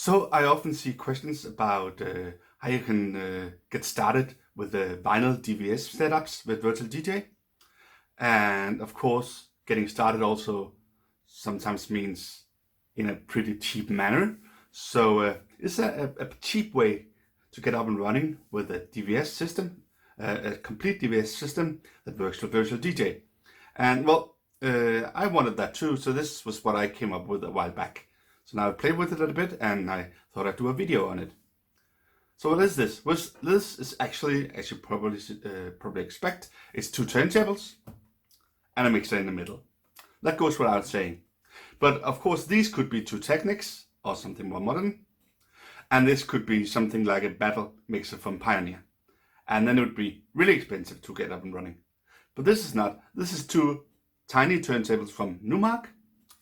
So I often see questions about how you can get started with the vinyl DVS setups with Virtual DJ. And of course, getting started also sometimes means in a pretty cheap manner. So it's a cheap way to get up and running with a DVS system, a complete DVS system that works with Virtual DJ. And well, I wanted that too, so this was what I came up with a while back. So now I played with it a little bit and I thought I'd do a video on it. So what is this? This is actually, as you probably expect, it's two turntables and a mixer in the middle. That goes without saying. But of course these could be two Technics or something more modern. And this could be something like a battle mixer from Pioneer. And then it would be really expensive to get up and running. But this is not. This is two tiny turntables from Numark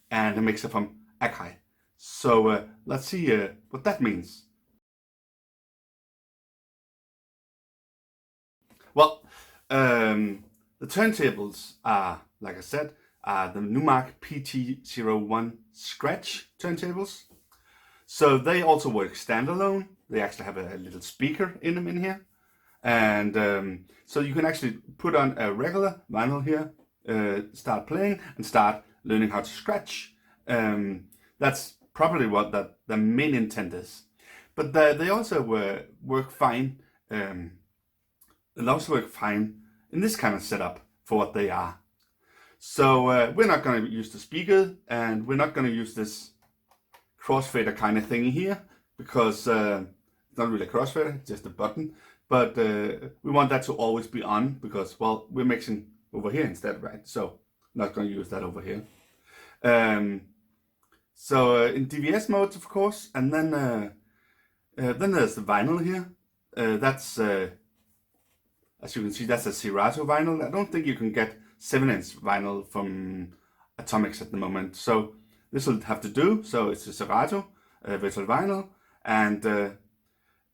and a mixer from AKAI. So let's see what that means. Well, the turntables are, like I said, the Numark PT01 scratch turntables. So they also work standalone. They actually have a little speaker in them in here. And so you can actually put on a regular vinyl here, start playing and start learning how to scratch. That's probably what the main intent is. But they also work fine. They'll also work fine in this kind of setup for what they are. So we're not going to use the speaker, and we're not going to use this crossfader kind of thingy here, because it's not really a crossfader, it's just a button. But we want that to always be on, because, well, we're mixing over here instead, right? So not going to use that over here. So in DVS modes, of course, and then there's the vinyl here. That's as you can see, that's a Serato vinyl. I don't think you can get 7-inch vinyl from Atomics at the moment. So this will have to do. So it's a Serato virtual vinyl, and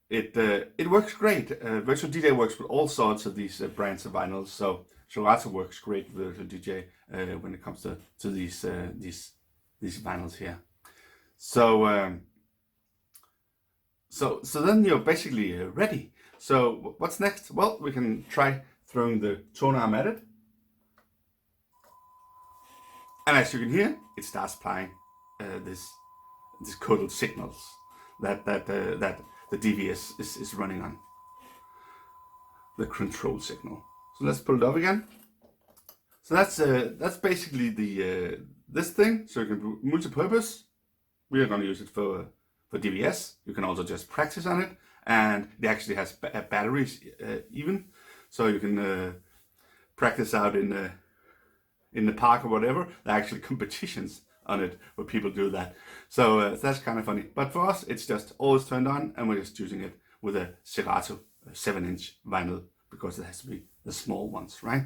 it works great. Virtual DJ works with all sorts of these brands of vinyls. So Serato works great with Virtual DJ when it comes to these vinyls here. So so then you're basically ready. So what's next? Well, we can try throwing the tone arm at it. And as you can hear, it starts playing this coded signals that the DVS is running on. The control signal. So let's pull it up again. So that's basically the this thing. So you can do multi-purpose. We are going to use it for DVS. You can also just practice on it, and it actually has batteries even, so you can practice out in the park or whatever. There are actually competitions on it where people do that. So that's kind of funny. But for us, it's just always turned on, and we're just using it with a Serato 7-inch vinyl, because it has to be the small ones, right?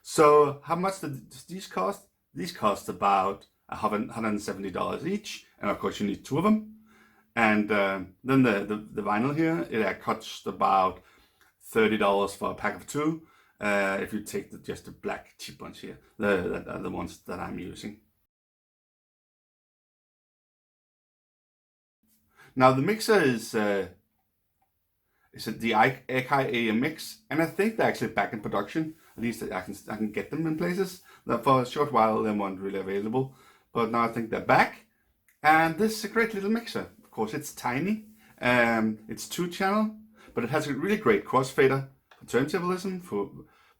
So how much does these cost? These cost about $170 each, and of course you need two of them. And then the vinyl here, it costs about $30 for a pack of two. If you take just the black cheap ones here, that are the ones that I'm using. Now the mixer is the AKAI mix, and I think they're actually back in production. At least I can get them in places. For a short while they weren't really available, but now I think they're back. And this is a great little mixer. Of course, it's tiny. It's 2-channel, but it has a really great crossfader for turntablism, for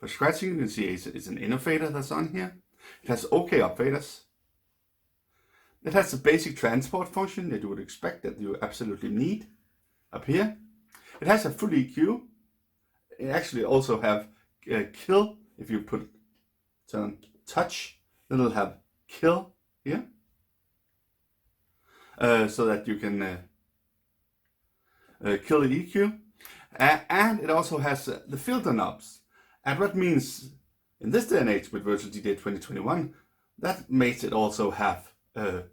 scratching. You can see it's an inner fader that's on here. It has OK upfaders. It has a basic transport function that you would expect, that you absolutely need up here. It has a full EQ. It actually also have kill. If you turn touch, it'll have kill here, so that you can kill the EQ. And it also has the filter knobs. And what means in this day and age with Virtual DJ 2021, that makes it also have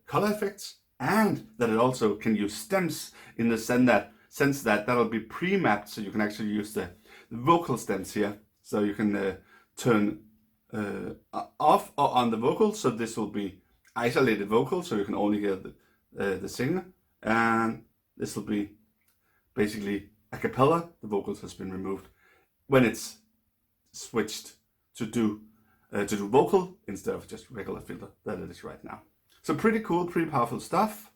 color effects, and that it also can use stems in the sense that that'll be pre-mapped, so you can actually use the vocal stems here. So you can turn off or on the vocal, so this will be isolated vocal, so you can only hear the singer and this will be basically a cappella. The vocals has been removed when it's switched to do vocal instead of just regular filter that it is right now. So pretty cool, pretty powerful stuff.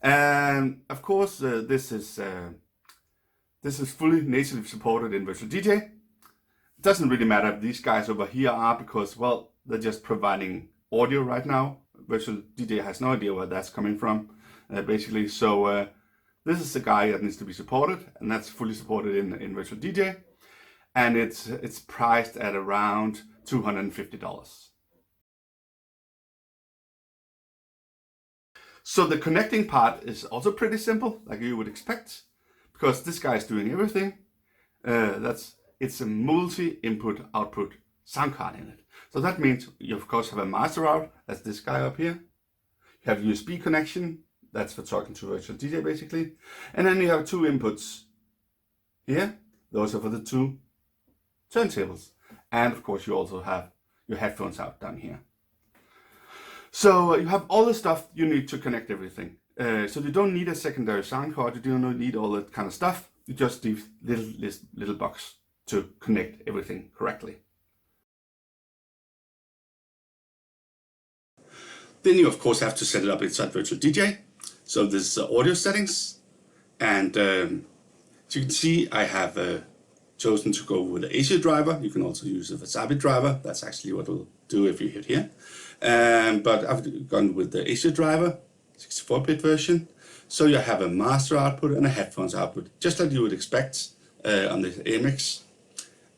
And of course, this is fully natively supported in Virtual DJ. It doesn't really matter if these guys over here are, because, well, they're just providing audio right now. Virtual DJ has no idea where that's coming from, basically. So this is the guy that needs to be supported, and that's fully supported in Virtual DJ. And it's priced at around $250. So the connecting part is also pretty simple, like you would expect, because this guy is doing everything. It's a multi-input output sound card in it. So that means you of course have a master out, that's this guy up here. You have USB connection, that's for talking to Virtual DJ basically. And then you have two inputs here, those are for the two turntables. And of course you also have your headphones out down here. So you have all the stuff you need to connect everything. So you don't need a secondary sound card, you don't need all that kind of stuff. You just need little box to connect everything correctly. Then you of course have to set it up inside Virtual DJ. So this is audio settings, and as you can see, I have chosen to go with the ASIO driver. You can also use a Wasabi driver. That's actually what we'll do if you hit here. But I've gone with the ASIO driver, 64-bit version. So you have a master output and a headphones output, just like you would expect on the AMX.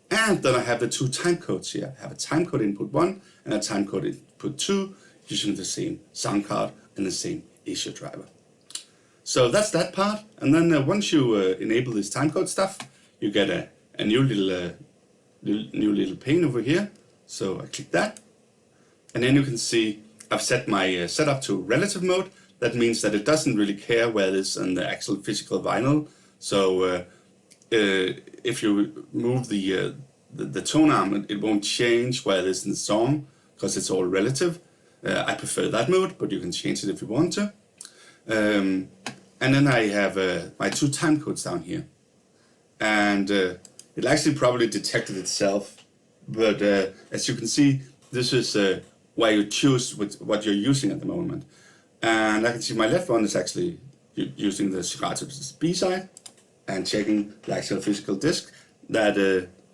And then I have the two timecodes here. I have a timecode input 1 and a timecode input 2, using the same sound card and the same ASIO driver. So that's that part. And then once you enable this timecode stuff, you get a new little pane over here. So I click that, and then you can see I've set my setup to relative mode. That means that it doesn't really care where it is on the actual physical vinyl. So if you move the tone arm, it won't change where it is in the song, because it's all relative. I prefer that mode, but you can change it if you want to. And then I have my two time codes down here, and it actually probably detected itself, but as you can see, this is where you choose what you're using at the moment. And I can see my left one is actually using the Serato B side and checking the actual physical disc that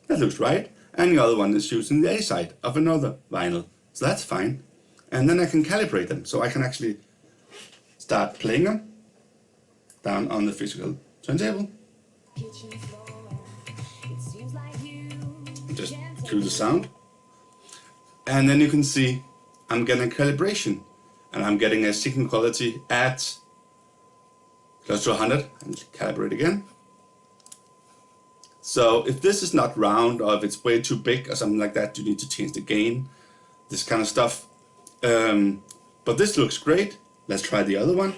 looks right, and the other one is using the A side of another vinyl, so that's fine. And then I can calibrate them, so I can actually start playing them down on the physical turntable. Just cue the sound. And then you can see I'm getting calibration, and I'm getting a signal quality at close to 100, and calibrate again. So if this is not round, or if it's way too big or something like that, you need to change the gain, this kind of stuff. But this looks great. Let's try the other one.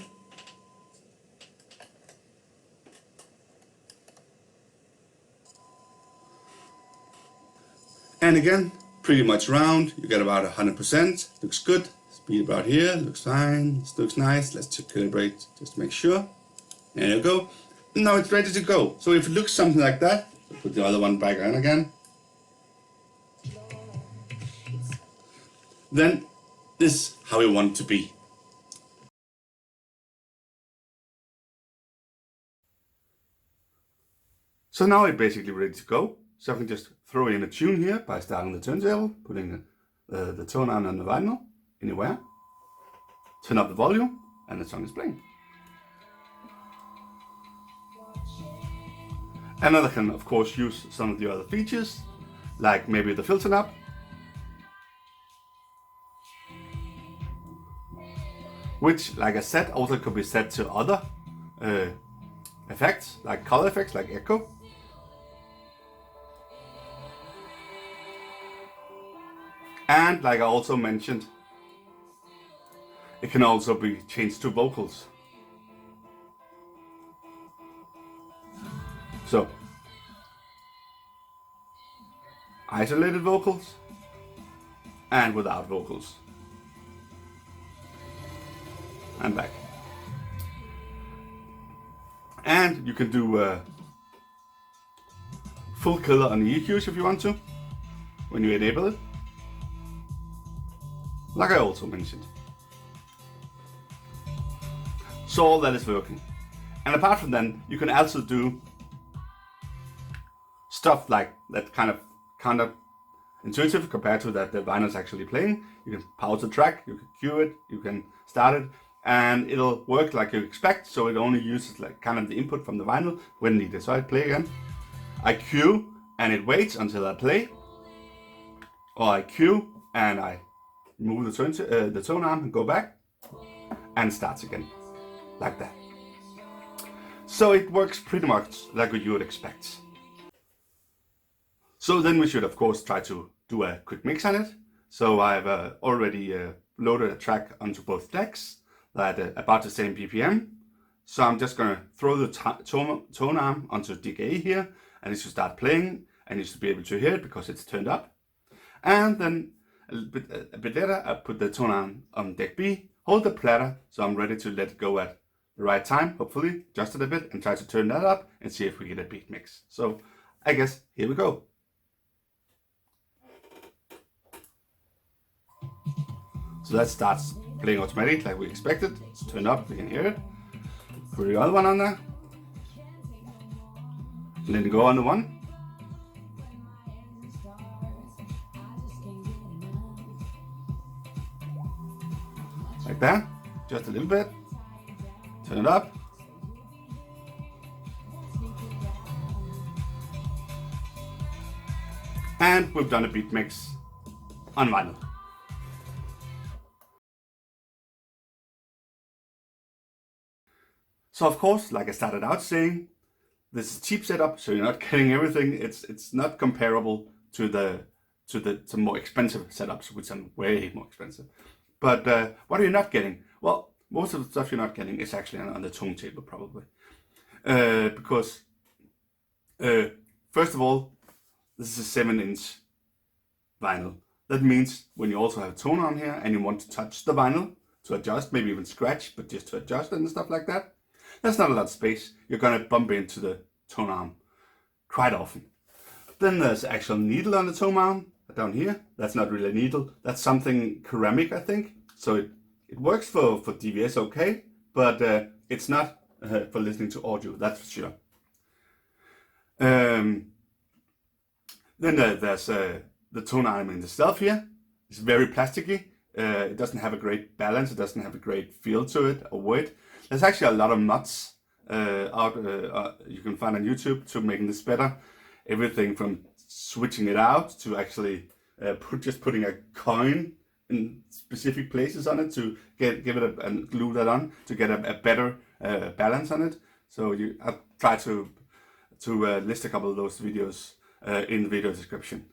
And again, pretty much round. You get about 100%. Looks good. Speed about here. Looks fine. This looks nice. Let's calibrate just to make sure. There you go. Now it's ready to go. So if it looks something like that, put the other one back on again. Then this is how we want it to be. So now it's basically ready to go. So I can just throw in a tune here by starting the turntable, putting the tone on the vinyl, anywhere. Turn up the volume, and the song is playing. And then I can of course use some of the other features, like maybe the filter knob, which, like I said, also could be set to other effects, like color effects, like echo. And like I also mentioned, it can also be changed to vocals. So, isolated vocals and without vocals. And back. And you can do full killer on the EQs if you want to, when you enable it, like I also mentioned. So all that is working. And apart from that, you can also do stuff like that kind of intuitive compared to that the vinyl is actually playing. You can pause the track, you can cue it, you can start it, and it'll work like you expect. So it only uses like kind of the input from the vinyl when needed. So I play again, I cue and it waits until I play, or I cue and I move the tone arm and go back, and starts again like that. So it works pretty much like what you would expect. So then we should of course try to do a quick mix on it. So I've already loaded a track onto both decks at about the same BPM. So I'm just gonna throw the tone arm onto AKAI here, and it should start playing, and you should be able to hear it because it's turned up. And then a bit later, I put the tone arm on deck B, hold the platter, so I'm ready to let it go at the right time, hopefully, adjust it a bit, and try to turn that up and see if we get a beat mix. So I guess here we go. So that starts playing automatic like we expected. It's turned up, we can hear it. Put the other one on there. And then go on the one. Like that, just a little bit. Turn it up. And we've done a beat mix on vinyl. So of course, like I started out saying, this is a cheap setup, so you're not getting everything. It's not comparable to some more expensive setups, which are way more expensive. But what are you not getting? Well, most of the stuff you're not getting is actually on the turntable probably, because first of all, this is a 7-inch vinyl. That means when you also have a tone on here and you want to touch the vinyl to adjust, maybe even scratch, but just to adjust it and stuff like that, that's not a lot of space. You're gonna bump into the tone arm quite often. Then there's actual needle on the tone arm down here. That's not really a needle. That's something ceramic, I think. So it works for DVS okay, but it's not for listening to audio, that's for sure. Then there's the tone arm in itself here. It's very plasticky. It doesn't have a great balance. It doesn't have a great feel to it or weight. There's actually a lot of nuts you can find on YouTube to making this better. Everything from switching it out to actually just putting a coin in specific places on it to give it and glue that on to get a better balance on it. So I'll try to list a couple of those videos in the video description.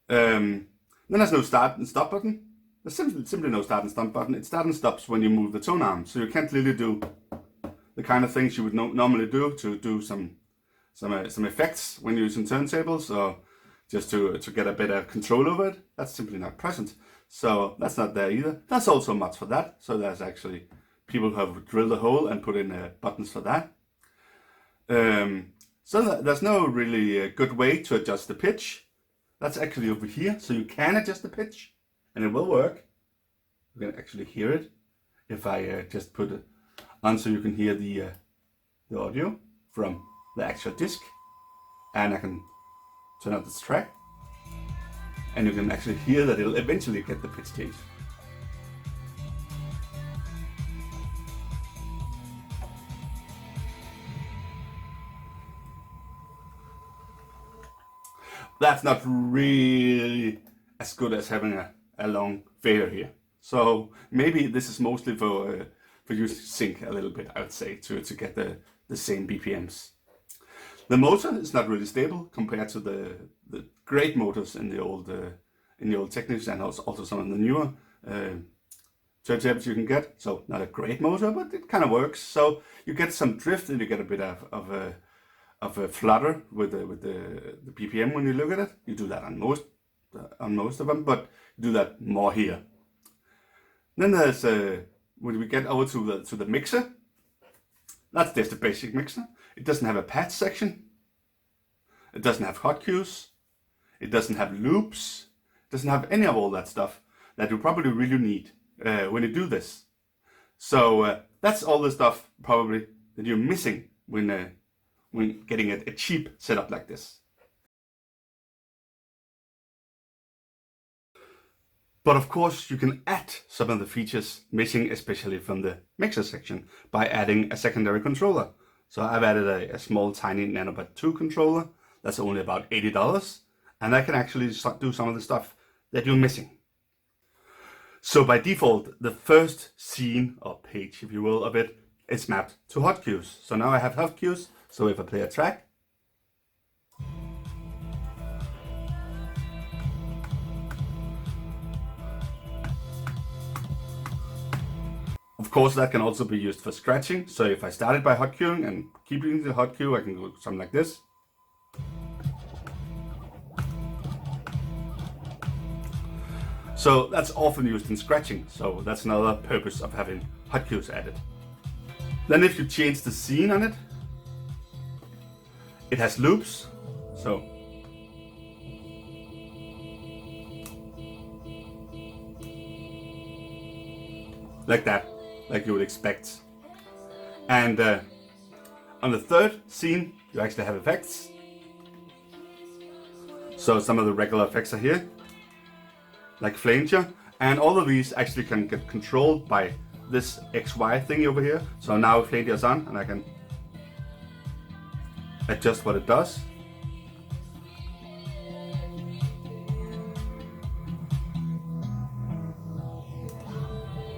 Then there's no start and stop button. There's simply no start and stop button. It starts and stops when you move the tone arm, so you can't really do the kind of things you would normally do to do some effects when you're using turntables, or just to get a better control over it. That's simply not present. So that's not there either. There's also mods for that. So there's actually people who have drilled a hole and put in buttons for that. So there's no really good way to adjust the pitch. That's actually over here, so you can adjust the pitch. And it will work. You can actually hear it if I just put it on so you can hear the audio from the actual disc. And I can turn up this track. And you can actually hear that it'll eventually get the pitch change. That's not really as good as having a long fader here. So maybe this is mostly for you to sync a little bit, I would say, to get the same BPMs. The motor is not really stable compared to the great motors in the old Technics, and also some of the newer turntables you can get. So not a great motor, but it kind of works. So you get some drift and you get a bit of a flutter with the BPM when you look at it. You do that on most of them, but you do that more here. Then there's when we get over to the mixer. That's just a basic mixer. It doesn't have a patch section. It doesn't have hot cues. It doesn't have loops. It doesn't have any of all that stuff that you probably really need when you do this. So that's all the stuff probably that you're missing when getting a cheap setup like this. But of course, you can add some of the features missing, especially from the mixer section, by adding a secondary controller. So I've added a small tiny Nanobot 2 controller that's only about $80, and that can actually do some of the stuff that you're missing. So by default, the first scene or page, if you will, of it is mapped to hot cues. So now I have hot cues. So if I play a track, of course, that can also be used for scratching. So if I started by hot cueing and keep using the hot cue, I can do something like this. So that's often used in scratching. So that's another purpose of having hot cues added. Then if you change the scene on it, it has loops. So like that, like you would expect. And on the third scene, you actually have effects. So some of the regular effects are here, like flanger, and all of these actually can get controlled by this XY thing over here. So now flanger is on, and I can adjust what it does.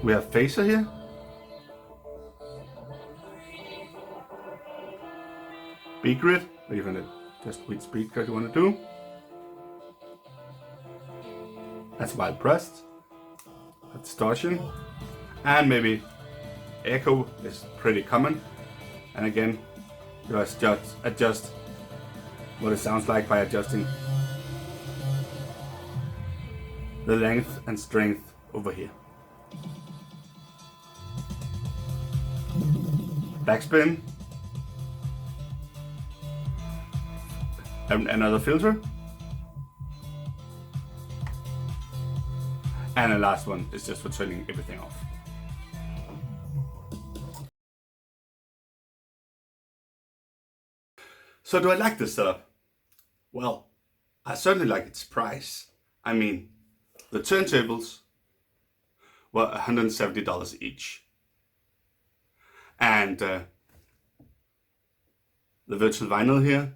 We have phaser here. Beat grid, or you can adjust which speed grid you want to do. That's while pressed. Distortion. And maybe echo is pretty common. And again, you just adjust what it sounds like by adjusting the length and strength over here. Backspin. And another filter. And the last one is just for turning everything off. So do I like this setup? Well, I certainly like its price. I mean, the turntables were $170 each. And the virtual vinyl here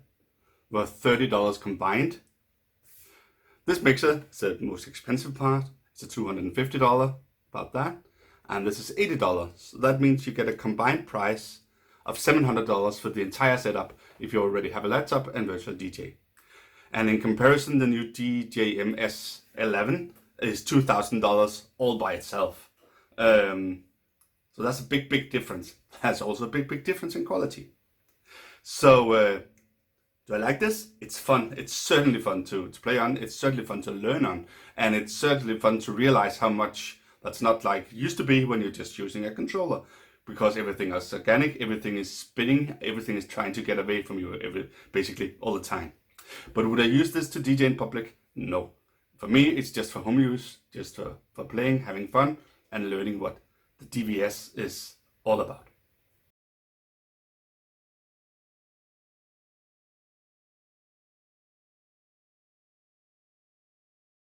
were $30 combined. This mixer is the most expensive part. It's a $250, about that. And this is $80. So that means you get a combined price of $700 for the entire setup if you already have a laptop and virtual DJ. And in comparison, the new DJMS11 is $2,000 all by itself. So that's a big difference. That's also a big difference in quality. So do I like this? It's fun. It's certainly fun to play on. It's certainly fun to learn on. And it's certainly fun to realize how much that's not like it used to be when you're just using a controller. Because everything is organic, everything is spinning, everything is trying to get away from you basically all the time. But would I use this to DJ in public? No. For me, it's just for home use, just for playing, having fun, and learning what the DVS is all about.